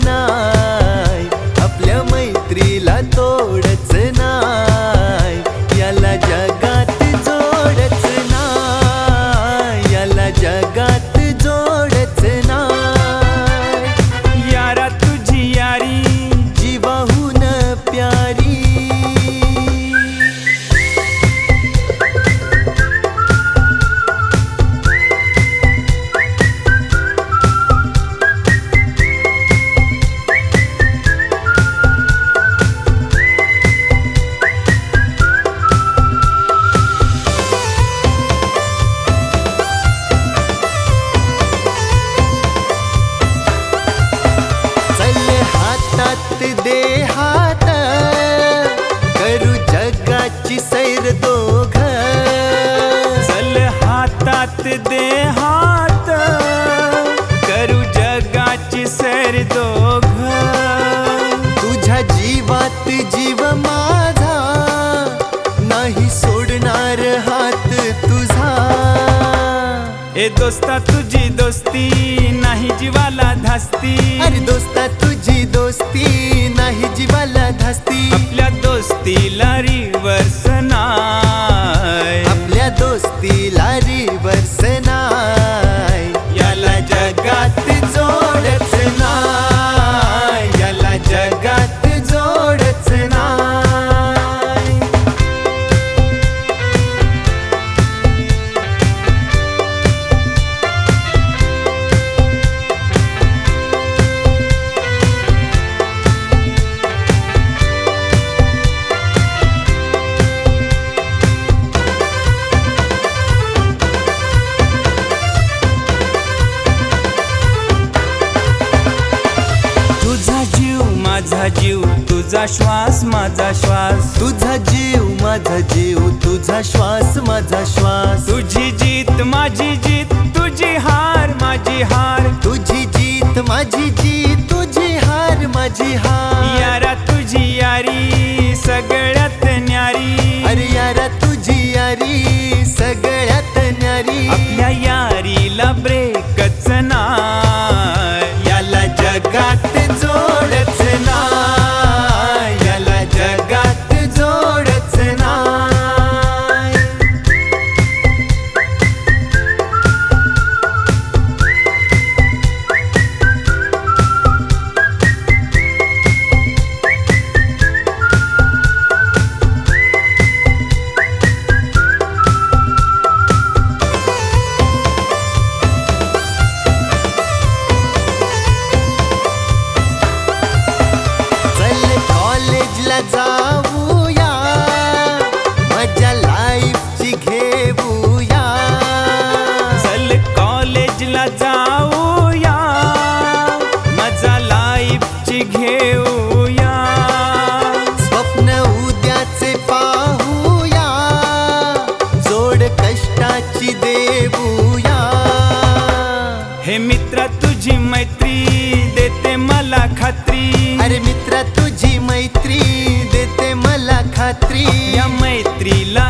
नाय, आपल्या मैत्रीला तोडच नाय, याला जगात जोडच नाय, याला जगात जोडच नाय. यारा तुझी यारी जीवाहून प्यारी. दे हात करू जगाची सैर दोघ. चल हातात दे हात करू जगाची सैर दोघ. तुझ्या जीवात जीव माझा नाही सोडणार हात तुझा. ए दोस्ता तुझी दोस्ती नाही जीवाला धास्ती. अरे दोस्ता तुझी दोस्ती नाही जीवाला धास्ती. आपल्या दोस्तीला रिवर्स नाय, आपल्या दोस्तीला रिवर्स नाय, याला जगात जोडच नाय, याला जगात जोडच नाय. माझा जीव तुझा श्वास माझा श्वास. तुझा जीव माझा जीव तुझा श्वास माझा श्वास. तुझी जीत माझी जीत तुझी हार माझी हार. तुझी जीत माझी जीत तुझी हार माझी हार. यारा तुझी यारी सगळ्यात न्यारी. अरे यारा तुझी यारी सगळ्यात न्यारी. आपल्या यारीला ब्रेकच नाय, याला जगात जोडच नाय, याला जगात जोडच नाय. जाऊया माझ्या लाईफची घेऊया. चल कॉलेजला जाऊया माझा लाईफची घेऊया. स्वप्न उद्याचे पाहूया, जोड कष्टाची देऊया. हे मित्रा तुझी मैत्री देते मला खात्री. अरे मित्रा तुझी मैत्री देते मला खात्री. या मैत्रीला